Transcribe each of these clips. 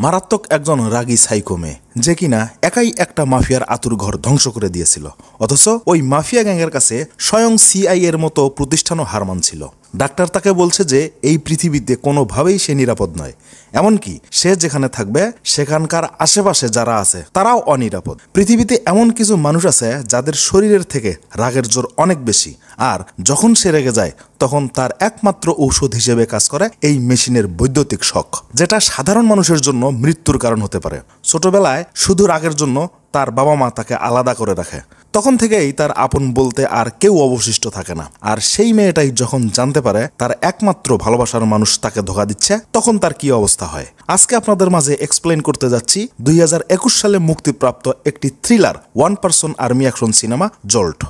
মারাত্মক একজন রাগী সাইকো মেয়ে, যে কিনা একাই একটা মাফিয়ার আতুর ঘর ধ্বংস করে দিয়েছিল। অথচ ওই মাফিয়া গ্যাংয়ের কাছে স্বয়ং সিআই এর মতো প্রতিষ্ঠানও হার মানছিল। ডাক্তার তাকে বলছে যে এই পৃথিবীতে কোনোভাবেই সে নিরাপদ নয়, এমনকি সে যেখানে থাকবে সেখানকার আশেপাশে যারা আছে তারাও অনিরাপদ। পৃথিবীতে এমন কিছু মানুষ আছে যাদের শরীরের থেকে রাগের জোর অনেক বেশি, আর যখন সে রেগে যায় তখন তার একমাত্র ঔষধ হিসেবে কাজ করে এই মেশিনের বৈদ্যুতিক শক, যেটা সাধারণ মানুষের জন্য মৃত্যুর কারণ হতে পারে। ছোটবেলায় শুধু রাগের জন্য তার বাবা মা তাকে আলাদা করে রাখে, তখন থেকেই তার আপন বলতে আর কেউ অবশিষ্ট থাকে না। আর সেই মেয়েটাই যখন জানতে পারে তার একমাত্র ভালোবাসার মানুষ তাকে ধোঁকা দিচ্ছে, তখন তার কি অবস্থা হয় আজকে আপনাদের মাঝে এক্সপ্লেইন করতে যাচ্ছি 2021 সালে মুক্তিপ্রাপ্ত একটি থ্রিলার 1 আর্মি অ্যাকশন সিনেমা জল্ট।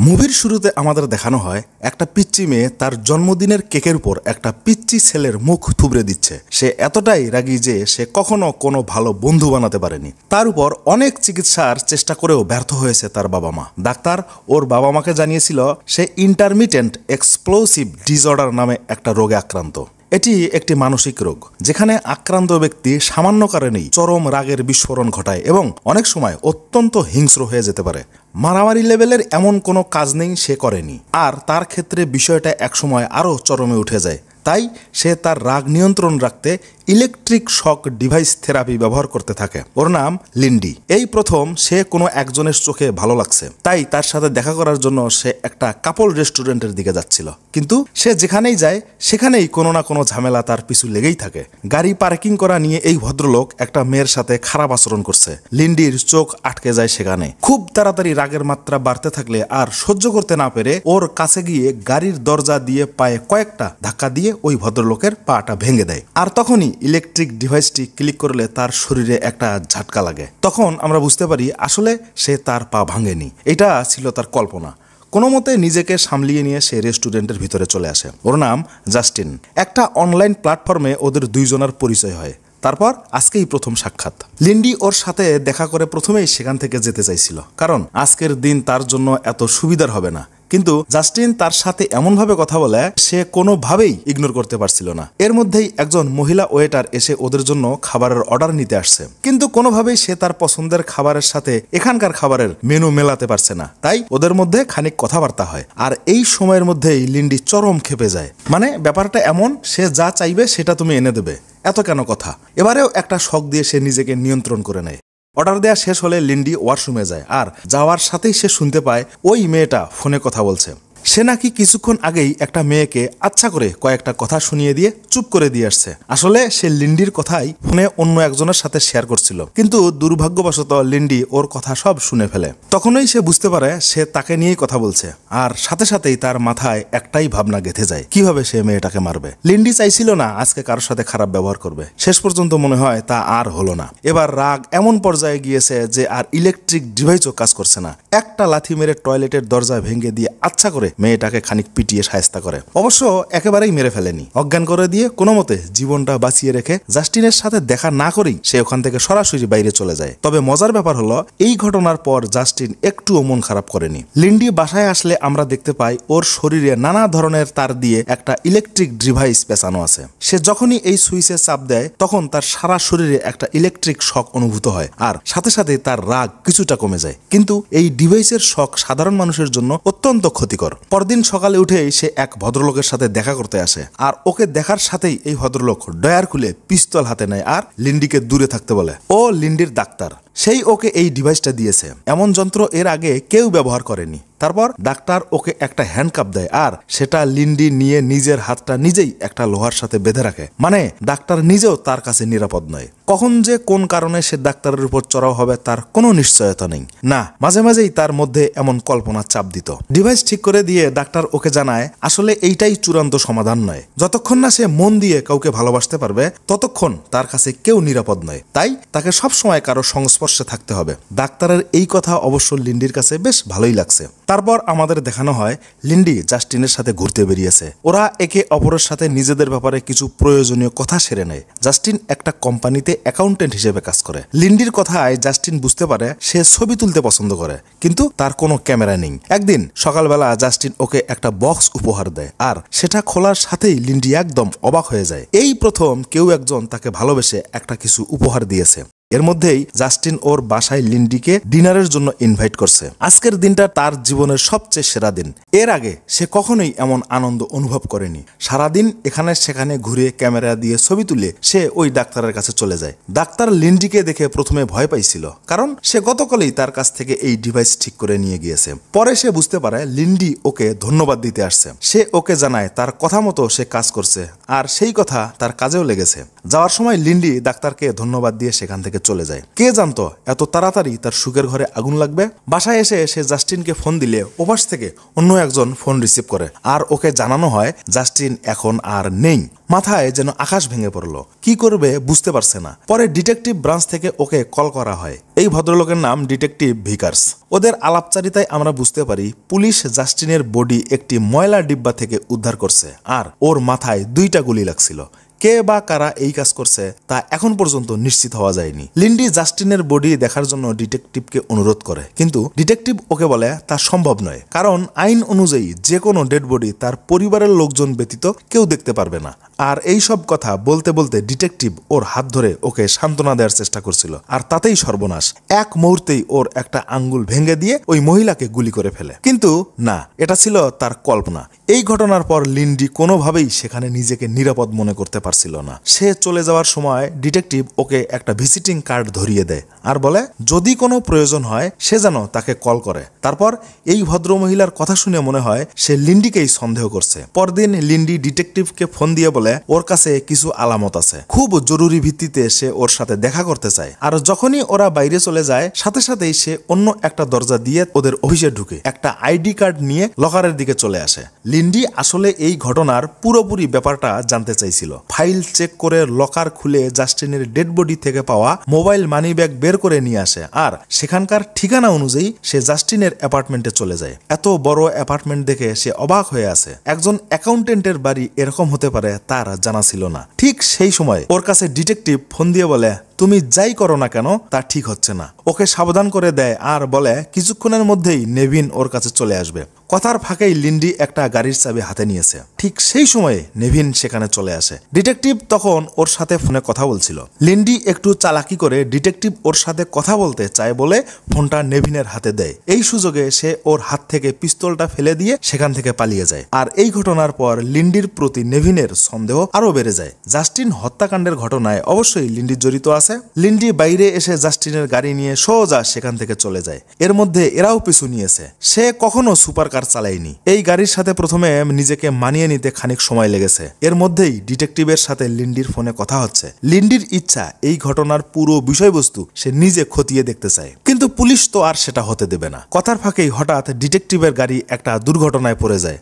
মুভির শুরুতে আমাদের দেখানো হয় একটা পিচ্চি মেয়ে তার জন্মদিনের কেকের উপর একটা পিচ্চি ছেলের মুখ থুবড়ে দিচ্ছে। সে এতটাই রাগী যে সে কখনো কোনো ভালো বন্ধু বানাতে পারেনি। তার উপর অনেক চিকিৎসার চেষ্টা করেও ব্যর্থ হয়েছে তার বাবা মা। ডাক্তার ওর বাবা মাকে জানিয়েছিল সে ইন্টারমিটেন্ট এক্সপ্লোসিভ ডিসঅর্ডার নামে একটা রোগে আক্রান্ত। এটি একটি মানসিক রোগ, যেখানে আক্রান্ত ব্যক্তি সামান্য কারণেই চরম রাগের বিস্ফোরণ ঘটায় এবং অনেক সময় অত্যন্ত হিংস্র হয়ে যেতে পারে। মারামারি লেভেলের এমন কোনো কাজ নেই সে করেনি, আর তার ক্ষেত্রে বিষয়টা একসময় আরও চরমে উঠে যায়। তাই সে তার রাগ নিয়ন্ত্রণ রাখতে ইলেকট্রিক শক ডিভাইস থেরাপি ব্যবহার করতে থাকে। ওর নাম লিন্ডি। এই প্রথম সে কোনো একজনের চোখে ভালো লাগছে, তাই তার সাথে দেখা করার জন্য সে একটা কাপল রেস্টুরেন্টের দিকে যাচ্ছিল। কিন্তু সে যেখানেই যায় সেখানেই কোনো না কোনো ঝামেলা তার পিছু লেগেই থাকে। গাড়ি পার্কিং করা নিয়ে এই ভদ্রলোক একটা মেয়ের সাথে খারাপ আচরণ করছে। লিন্ডির চোখ আটকে যায় সেখানে। খুব তাড়াতাড়ি রাগের মাত্রা বাড়তে থাকলে আর সহ্য করতে না পেরে ওর কাছে গিয়ে গাড়ির দরজা দিয়ে পায়ে কয়েকটা ধাক্কা দিয়ে ওই ভদ্রলোকের পাটা ভেঙে দেয়। আর তখনই ইলেকট্রিক ডিভাইসটি ক্লিক করলে তার শরীরে একটা ঝাটকা লাগে। তখন আমরা বুঝতে পারি আসলে সে তার পা ভাঙেনি, এটা ছিল তার কল্পনা। কোনো মতে নিজেকে সামলিয়ে নিয়ে সে রেস্টুরেন্টের ভিতরে চলে আসে। ওর নাম জাস্টিন। একটা অনলাইন প্ল্যাটফর্মে ওদের দুইজনের পরিচয় হয়। তারপর আজকেই প্রথম সাক্ষাৎ। লিন্ডি ওর সাথে দেখা করে প্রথমেই সেখান থেকে যেতে চাইছিল, কারণ আজকের দিন তার জন্য এত সুবিধার হবে না। কিন্তু জাস্টিন তার সাথে এমনভাবে কথা বলে সে কোনোভাবেই ইগনোর করতে পারছিল না। এর মধ্যেই একজন মহিলা ওয়েটার এসে ওদের জন্য খাবারের অর্ডার নিতে আসছে, কিন্তু কোনোভাবেই সে তার পছন্দের খাবারের সাথে এখানকার খাবারের মেনু মেলাতে পারছে না। তাই ওদের মধ্যে খানিক কথাবার্তা হয়, আর এই সময়ের মধ্যেই লিন্ডি চরম খেপে যায়। মানে ব্যাপারটা এমন, সে যা চাইবে সেটা তুমি এনে দেবে, এত কেন কথা। এবারেও একটা শক দিয়ে সে নিজেকে নিয়ন্ত্রণ করে নেয়। অর্ডার দেওয়া শেষ হলে লিন্ডি ওয়াশরুমে যায়, আর যাওয়ার সাথেই সে শুনতে পায় ওই মেয়েটা ফোনে কথা বলছে। সে নাকি কিছুক্ষণ আগেই একটা মেয়েকে আচ্ছা করে কয়েকটা কথা শুনিয়ে দিয়ে চুপ করে দিয়ে আসছে। আসলে সে লিন্ডির কথাই ফোনে অন্য একজনের সাথে শেয়ার করছিল, কিন্তু দুর্ভাগ্যবশত লিন্ডি ওর কথা সব শুনে ফেলে। তখনই সে বুঝতে পারে সে তাকে নিয়েই কথা বলছে, আর সাথে সাথেই তার মাথায় একটাই ভাবনা গেঁথে যায়, কিভাবে সে মেয়েটাকে মারবে। লিন্ডি চাইছিল না আজকে কারোর সাথে খারাপ ব্যবহার করবে, শেষ পর্যন্ত মনে হয় তা আর হলো না। এবার রাগ এমন পর্যায়ে গিয়েছে যে আর ইলেকট্রিক ডিভাইসও কাজ করছে না। একটা লাথি মেরে টয়লেটের দরজা ভেঙে দিয়ে আচ্ছা করে মেয়েটাকে খানিক পিটিয়ে শায়েস্তা করে। অবশ্য একেবারেই মেরে ফেলেনি, অজ্ঞান করে দিয়ে কোনো মতে জীবনটা বাঁচিয়ে রেখে জাস্টিনের সাথে দেখা না করেই সে ওখান থেকে সরাসরি বাইরে চলে যায়। তবে মজার ব্যাপার হলো এই ঘটনার পর জাস্টিন একটুও মন খারাপ করেনি। লিন্ডি বাসায় আসলে আমরা দেখতে পাই ওর শরীরে নানা ধরনের তার দিয়ে একটা ইলেকট্রিক ডিভাইস পেঁচানো আছে। সে যখনই এই সুইচে চাপ দেয় তখন তার সারা শরীরে একটা ইলেকট্রিক শক অনুভূত হয়, আর সাথে সাথে তার রাগ কিছুটা কমে যায়। কিন্তু এই ডিভাইসের শক সাধারণ মানুষের জন্য অত্যন্ত ক্ষতিকর। পরদিন সকালে উঠেই সে এক ভদ্রলোকের সাথে দেখা করতে আসে, আর ওকে দেখার সাথেই এই ভদ্রলোক ডয়ার খুলে পিস্তল হাতে নেয় আর লিন্ডিকে দূরে থাকতে বলে। ও লিন্ডির ডাক্তার, সেই ওকে এই ডিভাইসটা দিয়েছে। এমন যন্ত্র এর আগে কেউ ব্যবহার করেনি। তারপর ডাক্তার ওকে একটা হ্যান্ডকাপ দেয়, আর সেটা লিন্ডি নিয়ে নিজের হাতটা নিজেই একটা লোহার সাথে বেঁধে রাখে। মানে ডাক্তার নিজেও তার কাছে নিরাপদ নয়। কখন যে কোন কারণে সে ডাক্তারের উপর চড়াও হবে তার কোনো নিশ্চয়তা নেই। না, মাঝে মাঝেই তার মধ্যে এমন কল্পনা চাপ দিত। ডিভাইস ঠিক করে দিয়ে ডাক্তার ওকে জানায় আসলে এইটাই চূড়ান্ত সমাধান নয়। যতক্ষণ না সে মন দিয়ে কাউকে ভালোবাসতে পারবে ততক্ষণ তার কাছে কেউ নিরাপদ নয়। তাই তাকে সবসময় কারো সংস্পর্শে থাকতে হবে। ডাক্তারের এই কথা অবশ্য লিন্ডির কাছে বেশ ভালোই লাগছে। তারপর আমাদের দেখানো হয় লিন্ডি জাস্টিনের সাথে ঘুরতে বেরিয়েছে। ওরা একে অপরের সাথে নিজেদের ব্যাপারে কিছু প্রয়োজনীয় কথা সেরে নেয়। জাস্টিন একটা কোম্পানিতে অ্যাকাউন্টেন্ট হিসেবে কাজ করে। লিন্ডির কথায় জাস্টিন বুঝতে পারে সে ছবি তুলতে পছন্দ করে, কিন্তু তার কোনো ক্যামেরা নেই। একদিন সকালবেলা জাস্টিন ওকে একটা বক্স উপহার দেয়, আর সেটা খোলার সাথেই লিন্ডি একদম অবাক হয়ে যায়। এই প্রথম কেউ একজন তাকে ভালোবেসে একটা কিছু উপহার দিয়েছে। এর মধ্যেই জাস্টিন ওর বাসায় লিন্ডিকে ডিনারের জন্য ইনভাইট করছে। আজকের দিনটা তার জীবনের সবচেয়ে সেরা দিন। এর আগে সে কখনোই এমন আনন্দ অনুভব করেনি। সারাদিন এখানে সেখানে ঘুরে ক্যামেরা দিয়ে ছবি তুলে সে ওই ডাক্তারের কাছে চলে যায়। ডাক্তার লিন্ডিকে দেখে প্রথমে ভয় পাইছিল, কারণ সে গতকালই তার কাছ থেকে এই ডিভাইস ঠিক করে নিয়ে গিয়েছে। পরে সে বুঝতে পারে লিন্ডি ওকে ধন্যবাদ দিতে আসছে। সে ওকে জানায় তার কথা মতো সে কাজ করছে, আর সেই কথা তার কাজেও লেগেছে। যাওয়ার সময় লিন্ডি ডাক্তারকে ধন্যবাদ দিয়ে সেখান থেকে চলে যায়। কে জানতো এত তাড়াতাড়ি তার সুখের ঘরে আগুন লাগবে। বাসায় এসে সে জাস্টিনকে ফোন দিলে ওপাশ থেকে অন্য একজন ফোন রিসিভ করে, আর ওকে জানানো হয় জাস্টিন এখন আর নেই। মাথায় যেন আকাশ ভেঙে পড়লো, কি করবে বুঝতে পারছে না। পরে ডিটেকটিভ ব্রাঞ্চ থেকে ওকে কল করা হয়। এই ভদ্রলোকের নাম ডিটেকটিভ ভিকার্স। ওদের আলাপচারিতায় আমরা বুঝতে পারি পুলিশ জাস্টিনের বডি একটি ময়লা ডিব্বা থেকে উদ্ধার করছে, আর ওর মাথায় 2টা গুলি লাগছিল। কে বা কারা এই কাজ করছে তা এখন পর্যন্ত নিশ্চিত হওয়া যায়নি। লিন্ডি জাস্টিনের বডি দেখার জন্য ডিটেকটিভকে অনুরোধ করে, কিন্তু ডিটেকটিভ ওকে বলে তা সম্ভব নয়, কারণ আইন অনুযায়ী যে কোনো ডেড বডি তার পরিবারের লোকজন ব্যতীত কেউ দেখতে পারবে না। আর এই সব কথা বলতে বলতে ডিটেকটিভ ওর হাত ধরে ওকে সান্ত্বনা দেওয়ার চেষ্টা করছিল, আর তাতেই সর্বনাশ। এক মুহূর্তেই ওর একটা আঙ্গুল ভেঙে দিয়ে ওই মহিলাকে গুলি করে ফেলে। কিন্তু না, এটা ছিল তার কল্পনা। এই ঘটনার পর লিন্ডি কোনোভাবেই সেখানে নিজেকে নিরাপদ মনে করতে পারছিল না। সে চলে যাওয়ার সময় ডিটেকটিভ ওকে একটা ভিজিটিং কার্ড ধরিয়ে দেয়, আর বলে যদি কোনো প্রয়োজন হয় সে যেন তাকে কল করে। তারপর এই ভদ্র মহিলার কথা শুনে মনে হয় সে লিন্ডিকেই সন্দেহ করছে। পরদিন লিন্ডি ডিটেকটিভকে ফোন দিয়ে বলে ওর কাছে কিছু আলামত আছে, খুব জরুরি ভিত্তিতে সে ওর সাথে দেখা করতে চায়। আর যখনই ওরা বাইরে চলে যায় সাথে সাথেই সে অন্য একটা দরজা দিয়ে ওদের অফিসে ঢুকে একটা আইডি কার্ড নিয়ে লকারের দিকে চলে আসে। লিন্ডি আসলে এই ঘটনার পুরোপুরি ব্যাপারটা জানতে চাইছিল। ফাইল চেক করে লকার খুলে জাস্টিনের ডেড বডি থেকে পাওয়া মোবাইল মানি ব্যাগ বের করে নিয়ে আসে, আর সেখানকার ঠিকানা অনুযায়ী সে জাস্টিনের অ্যাপার্টমেন্টে চলে যায়। এত বড় অ্যাপার্টমেন্ট দেখে সে অবাক হয়ে আছে। একজন অ্যাকাউন্টেন্টের বাড়ি এরকম হতে পারে তার জানা ছিল না। ঠিক সেই সময় ওর কাছে ডিটেকটিভ ফোন দিয়ে বলে তুমি যাই করো না কেন তা ঠিক হচ্ছে না। ওকে সাবধান করে দেয় আর বলে কিছুক্ষণের মধ্যেই নেভিন ওর কাছে চলে আসবে। কথার ফাঁকেই লিন্ডি একটা গাড়ির চাবি হাতে নিয়েছে। ঠিক সেই সময়ে নেভিন সেখানে চলে আসে। ডিটেকটিভ তখন ওর সাথে ফোনে কথা বলছিল। লিন্ডি একটু চালাকি করে ডিটেকটিভ ওর সাথে কথা বলতে চায় বলে ফোনটা নেভিনের হাতে দেয়। এই সুযোগে সে ওর হাত থেকে পিস্তলটা ফেলে দিয়ে সেখান থেকে পালিয়ে যায়। আর এই ঘটনার পর লিন্ডির প্রতি নেভিনের সন্দেহ আরো বেড়ে যায়। জাস্টিন হত্যাকাণ্ডের ঘটনায় অবশ্যই লিন্ডি জড়িত আছে। লিন্ডি বাইরে এসে জাস্টিনের গাড়ি নিয়ে সোজা সেখান থেকে চলে যায়। এর মধ্যে এরাও পিছু নিয়েছে। সে কখনো সুপার কার চালায়নি। এই গাড়ির সাথে প্রথমে নিজেকে মানিয়ে নিতে খানিক সময় লেগেছে। এর মধ্যেই ডিটেকটিভের সাথে লিন্ডির ফোনে কথা হচ্ছে। লিন্ডির ইচ্ছা এই ঘটনার পুরো বিষয়বস্তু সে নিজে খতিয়ে দেখতে চায়, কিন্তু পুলিশ তো আর সেটা হতে দেবে না। কথার ফাঁকেই হঠাৎ ডিটেকটিভের গাড়ি একটা দুর্ঘটনায় পড়ে যায়।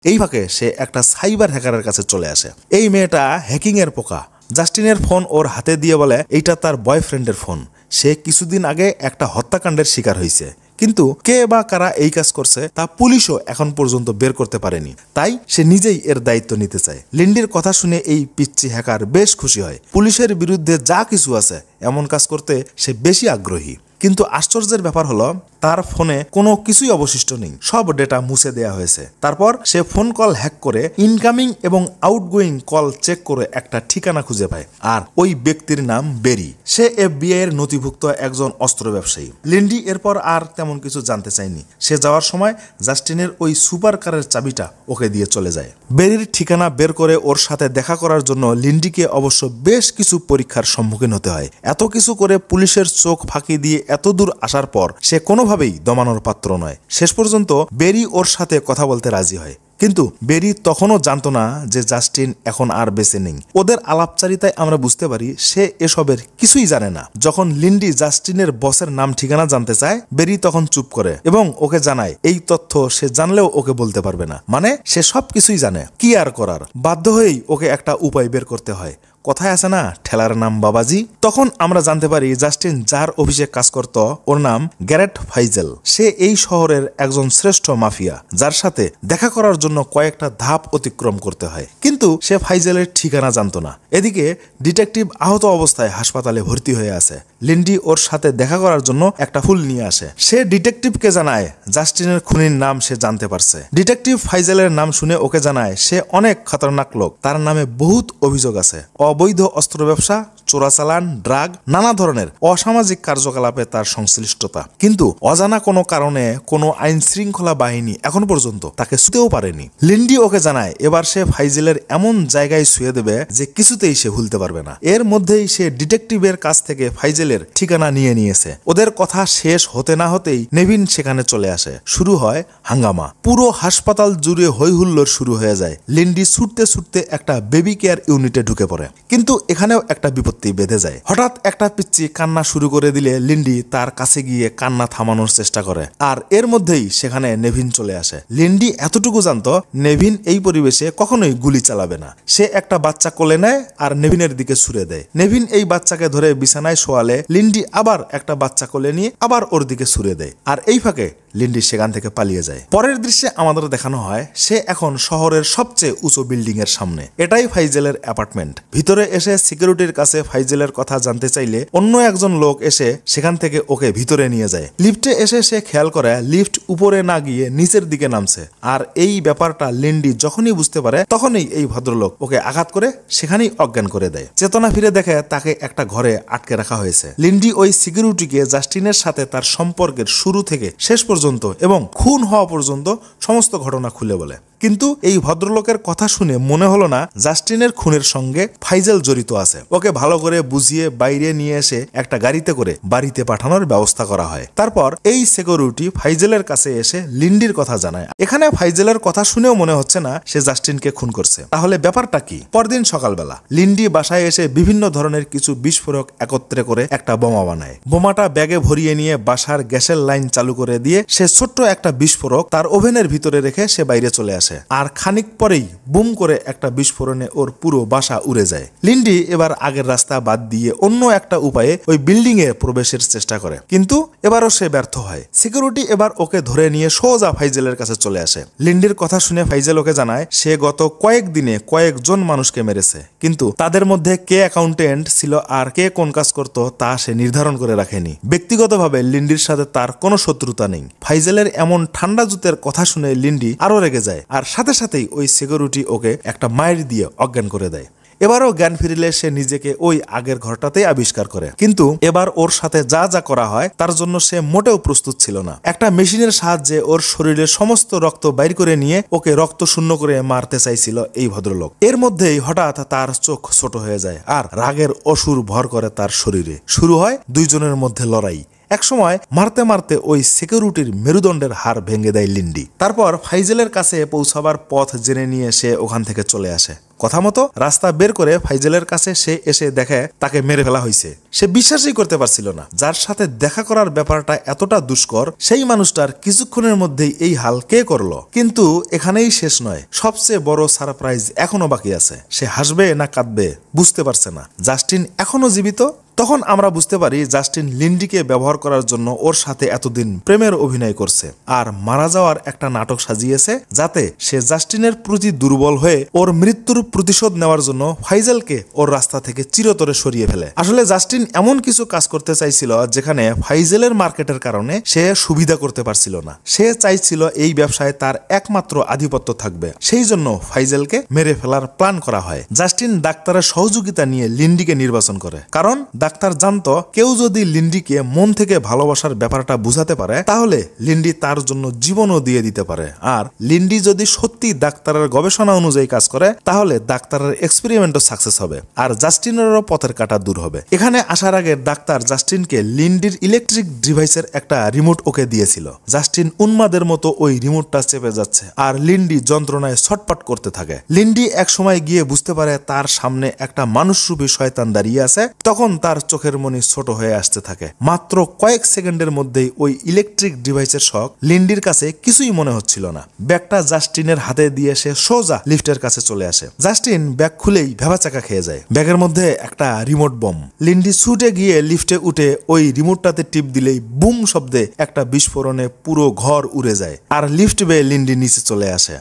এই ফাঁকে সে একটা সাইবার হ্যাকারের কাছে চলে আসে। এই মেয়েটা হ্যাকিং এর পোকা। জাস্টিনের ফোন ওর হাতে দিয়ে বলে এইটা তার বয়ফ্রেন্ডের ফোন। সে কিছুদিন আগে একটা হত্যাকাণ্ডের শিকার হয়েছে, কিন্তু কে বা কারা এই কাজ করছে তা পুলিশও এখন পর্যন্ত বের করতে পারেনি। তাই সে নিজেই এর দায়িত্ব নিতে চায়। লিন্ডির কথা শুনে এই পিচ্চি হ্যাকার বেশ খুশি হয়। পুলিশের বিরুদ্ধে যা কিছু আছে এমন কাজ করতে সে বেশি আগ্রহী। কিন্তু আশ্চর্যের ব্যাপার হলো তার ফোনে কোনো কিছুই অবশিষ্ট নেই, সব ডেটা মুছে দেয়া হয়েছে। তারপর সে ফোন কল হ্যাক করে ইনকামিং এবং আউটগোয়িং কল চেক করে একটা ঠিকানা খুঁজে পায়, আর ওই ব্যক্তির নাম বেরি। সে FBI এর নথিভুক্ত একজন অস্ত্র ব্যবসায়ী। লিন্ডি এরপর আর তেমন কিছু জানতে চায়নি। সে যাওয়ার সময় জাস্টিনের ওই সুপার কারের চাবিটা ওকে দিয়ে চলে যায়। বেরির ঠিকানা বের করে ওর সাথে দেখা করার জন্য লিন্ডিকে অবশ্য বেশ কিছু পরীক্ষার সম্মুখীন হতে হয়। এত কিছু করে পুলিশের চোখ ফাঁকি দিয়ে এত দূর আসার পর সে কোনোভাবেই দমানোর পাত্র নয়। শেষ পর্যন্ত বেরি ওর সাথে কথা বলতে রাজি হয়, কিন্তু বেরি তখনও জানতো না যে জাস্টিন এখন আর বেঁচে নেই। ওদের আলাপচারিতায় আমরা বুঝতে পারি সে এসবের কিছুই জানে না। যখন লিন্ডি জাস্টিনের বসের নাম ঠিকানা জানতে চায়, বেরি তখন চুপ করে এবং ওকে জানায় এই তথ্য সে জানলেও ওকে বলতে পারবে না। মানে সে সব কিছুই জানে। কি আর করার, বাধ্য হয়েই ওকে একটা উপায় বের করতে হয়। কথায় আছে না ঠেলার নাম বাবাজি। তখন আমরা জানতে পারি জাস্টিন যার অফিসে কাজ করত ওর নাম গ্যারেট ফাইজেল। সে এই শহরের একজন শ্রেষ্ঠ মাফিয়া যার সাথে দেখা করার জন্য কয়েকটা ধাপ অতিক্রম করতে হয়, কিন্তু সে ফাইজেলের ঠিকানা জানতো না। এদিকে ডিটেকটিভ আহত অবস্থায় হাসপাতালে ভর্তি হয়ে আছে। লিন্ডি ওর সাথে দেখা করার জন্য একটা ফুল নিয়ে আসে। সে ডিটেকটিভকে জানায় জাস্টিনের খুনির নাম সে জানতে পারছে। ডিটেকটিভ ফাইজেলের নাম শুনে ওকে জানায় সে অনেক খতরনাক লোক, তার নামে বহুত অভিযোগ আছে, অবৈধ অস্ত্র ব্যবসা, চোরাচালান, ড্রাগ, নানা ধরনের অসামাজিক কার্যকলাপে তার সংশ্লিষ্টতা। কিন্তু অজানা কোনো কারণে কোনো আইন শৃঙ্খলা বাহিনী এখন পর্যন্ত তাকে ছুঁতেও পারেনি। লিন্ডি ওকে জানায় এবার সে ফাইজেলের এমন জায়গায় শুয়ে দেবে যে কিছুতেই সে ভুলতে পারবে না। এর মধ্যেই সে ডিটেকটিভের কাছ থেকে ফাইজেলের ঠিকানা নিয়ে নিয়েছে। ওদের কথা শেষ হতে না হতেই নেভিন সেখানে চলে আসে। শুরু হয় হাঙ্গামা। পুরো হাসপাতাল জুড়ে হই হুল্লোড় শুরু হয়ে যায়। লিন্ডি ছুটতে ছুটতে একটা বেবি কেয়ার ইউনিটে ঢুকে পড়ে, কিন্তু এখানেও একটা বিপত্তি বেঁধে যায়। হঠাৎ একটা পিচ্চি কান্না শুরু করে দিলে লিন্ডি তার কাছে গিয়ে কান্না থামানোর চেষ্টা করে, আর এর মধ্যেই সেখানে নেভিন চলে আসে। লিন্ডি এতটুকু জানতো নেভিন এই পরিবেশে কখনোই গুলি চালাবে না। সে একটা বাচ্চা কোলে নেয় আর নেভিনের দিকে ছুড়ে দেয়। নেভিন এই বাচ্চাকে ধরে বিছানায় শোয়ালে লিন্ডি আবার একটা বাচ্চা কোলে নিয়ে আবার ওর দিকে ছুড়ে দেয়, আর এই ফাঁকে লিন্ডি সেখান থেকে পালিয়ে যায়। পরের দৃশ্যে আমাদের দেখানো হয় সে এখন শহরের সবচেয়ে উঁচু বিল্ডিং এর সামনে। এটাই ফাইজেলের অ্যাপার্টমেন্ট। ভিতরে এসে সিকিউরিটির কাছে ফাইজেলের কথা জানতে চাইলে অন্য একজন লোক এসে সেখান থেকে ওকে ভিতরে নিয়ে যায়। লিফটে এসে সে খেয়াল করে লিফট উপরে না গিয়ে নিচের দিকে নামছে, আর এই ব্যাপারটা লিন্ডি যখনই বুঝতে পারে তখনই এই ভদ্রলোক ওকে আঘাত করে সেখানেই অজ্ঞান করে দেয়। চেতনা ফিরে দেখে তাকে একটা ঘরে আটকে রাখা হয়েছে। লিন্ডি ওই সিকিউরিটিকে জাস্টিনের সাথে তার সম্পর্কের শুরু থেকে শেষ পর্যন্ত এবং খুন হওয়া পর্যন্ত সমস্ত ঘটনা খুলে বলে। কিন্তু এই ভদ্রলোকের কথা শুনে মনে হলো না জাস্টিনের খুনের সঙ্গে ফাইজেল জড়িত আছে। ওকে ভালো করে বুঝিয়ে বাইরে নিয়ে এসে একটা গাড়িতে করে বাড়িতে পাঠানোর ব্যবস্থা করা হয়। তারপর এই সিকিউরিটি ফাইজেলের কাছে এসে লিন্ডির কথা জানায়। এখানে ফাইজেলের কথা শুনেও মনে হচ্ছে না সে জাস্টিনকে খুন করছে। তাহলে ব্যাপারটা কি? পরদিন সকালবেলা লিন্ডি বাসায় এসে বিভিন্ন ধরনের কিছু বিস্ফোরক একত্রে করে একটা বোমা বানায়। বোমাটা ব্যাগে ভরিয়ে নিয়ে বাসার গ্যাসের লাইন চালু করে দিয়ে সে ছোট্ট একটা বিস্ফোরক তার ওভেনের ভিতরে রেখে সে বাইরে চলে আসে। আর খানিক পরেই বুম করে একটা বিস্ফোরণে ওর পুরো বাসা উড়ে যায়। লিন্ডি এবার আগের রাস্তা বাদ দিয়ে অন্য একটা উপায়ে ওই বিল্ডিং এ প্রবেশের চেষ্টা করে, কিন্তু এবারও সে ব্যর্থ হয়। সিকিউরিটি এবার ওকে ধরে নিয়ে সোজা ফাইজেলের কাছে চলে আসে। লিন্ডির কথা শুনে ফাইজেল ওকে জানায় সে গত কয়েকদিনে কয়েকজন মানুষকে মেরেছে, কিন্তু তাদের মধ্যে কে অ্যাকাউন্টেন্ট ছিল আর কে কোন কাজ করত তা সে নির্ধারণ করে রাখেনি। ব্যক্তিগতভাবে লিন্ডির সাথে তার কোনো শত্রুতা নেই। ফাইজেলের এমন ঠান্ডা জুতের কথা শুনে লিন্ডি আরো রেগে যায়, আর সাথে সাথেই ওই সিকিউরিটি ওকে একটা মাইর দিয়ে অজ্ঞান করে দেয়। এবারও জ্ঞান ফিরিলে সে নিজেকে ওই আগের ঘরটাতেই আবিষ্কার করে, কিন্তু এবার ওর সাথে যা যা করা হয় তার জন্য সে মোটেও প্রস্তুত ছিল না। একটা মেশিনের সাহায্যে ওর শরীরের সমস্ত রক্ত বাইর করে নিয়ে ওকে রক্ত শূন্য করে মারতে চাইছিল এই ভদ্রলোক। এর মধ্যেই হঠাৎ তার চোখ ছোট হয়ে যায় আর রাগের অসুর ভর করে তার শরীরে। শুরু হয় দুইজনের মধ্যে লড়াই। একসময় মারতে মারতে ওই সিকিউরিটির মেরুদণ্ডের হাড় ভেঙে দেয় লিন্ডি। তারপর ফাইজেলের কাছে পৌঁছাবার পথ জেনে নিয়ে সে ওখান থেকে চলে আসে। কথা মতো রাস্তা বের করে ফাইজেলের কাছে সে এসে দেখে তাকে মেরে ফেলা হয়েছে। সে বিশ্বাসই করতে পারছিল না, যার সাথে দেখা করার ব্যাপারটা এতটা দুষ্কর সেই মানুষটার কিছুক্ষণের মধ্যেই এই হাল কে করলো। কিন্তু এখানেই শেষ নয়, সবচেয়ে বড় সারপ্রাইজ এখনো বাকি আছে। সে হাসবে না কাঁদবে বুঝতে পারছে না। জাস্টিন এখনো জীবিত। তখন আমরা বুঝতে পারি জাস্টিন লিন্ডিকে ব্যবহার করার জন্য ওর সাথে এতদিন প্রেমের অভিনয় করছে আর মারা যাওয়ার একটা নাটক সাজিয়েছে, যাতে সে জাস্টিনের প্রতি দুর্বল হয়ে ওর মৃত্যুর প্রতিশোধ নেওয়ার জন্য ফাইজেলকে ওর রাস্তা থেকে চিরতরে সরিয়ে ফেলে। আসলে জাস্টিন এমন কিছু কাজ করতে চাইছিল যেখানে ফাইজেলের মার্কেটের কারণে সে সুবিধা করতে পারছিল না। সে চাইছিল এই ব্যবসায় তার একমাত্র আধিপত্য থাকবে। সেই জন্য ফাইজেলকে মেরে ফেলার প্ল্যান করা হয়। জাস্টিন ডাক্তারের সহযোগিতা নিয়ে লিন্ডিকে নির্বাচন করে, কারণ ডাক্তার জানতো কেউ যদি লিন্ডিকে মন থেকে ভালোবাসার ব্যাপারটা বুঝাতে পারে তাহলে লিন্ডি তার জন্য জীবনও দিয়ে দিতে পারে। আর লিন্ডি যদি সত্যি ডাক্তারের গবেষণা অনুযায়ী কাজ করে তাহলে ডাক্তারের এক্সপেরিমেন্টও সাকসেস হবে আর জাস্টিনেরও পথের কাটা দূর হবে। এখানে আসার আগে ডাক্তার জাস্টিনকে লিন্ডির ইলেকট্রিক ডিভাইসের একটা রিমোট ওকে দিয়েছিল। জাস্টিন উন্মাদের মতো ওই রিমোটটা চেপে যাচ্ছে আর লিন্ডি যন্ত্রণায় ছটপট করতে থাকে। লিন্ডি এক সময় গিয়ে বুঝতে পারে তার সামনে একটা মানুষরূপী শয়তান দাঁড়িয়ে আছে। তখন তার তার চোখের মনি ছোট হয়ে আসতে থাকে। মাত্র কয়েক সেকেন্ডের মধ্যেই ওই ইলেকট্রিক ডিভাইসের শক লিন্ডির কাছে কিছুই মনে হচ্ছিল না। ব্যাগটা জাস্টিনের হাতে দিয়ে সে সোজা লিফটের কাছে চলে আসে। জাস্টিন ব্যাগ খুলেই ভেবাচাকা খেয়ে যায়। ব্যাগের মধ্যে একটা রিমোট বম। লিন্ডি ছুটে গিয়ে লিফটে উঠে ওই রিমোটটাতে টিপ দিলেই বুম শব্দে একটা বিস্ফোরণে পুরো ঘর উড়ে যায় আর লিফট বেয়ে লিন্ডি নিচে চলে আসে।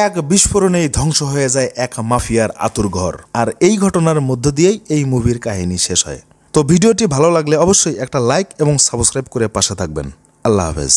এক বিস্ফোরণেই ধ্বংস হয়ে যায় এক মাফিয়ার আতুরঘর। আর এই ঘটনার মধ্য দিয়েই এই মুভির কাহিনী শেষ হয়। তো ভিডিওটি ভালো লাগলে অবশ্যই একটা লাইক এবং সাবস্ক্রাইব করে পাশে থাকবেন। আল্লাহ হাফেজ।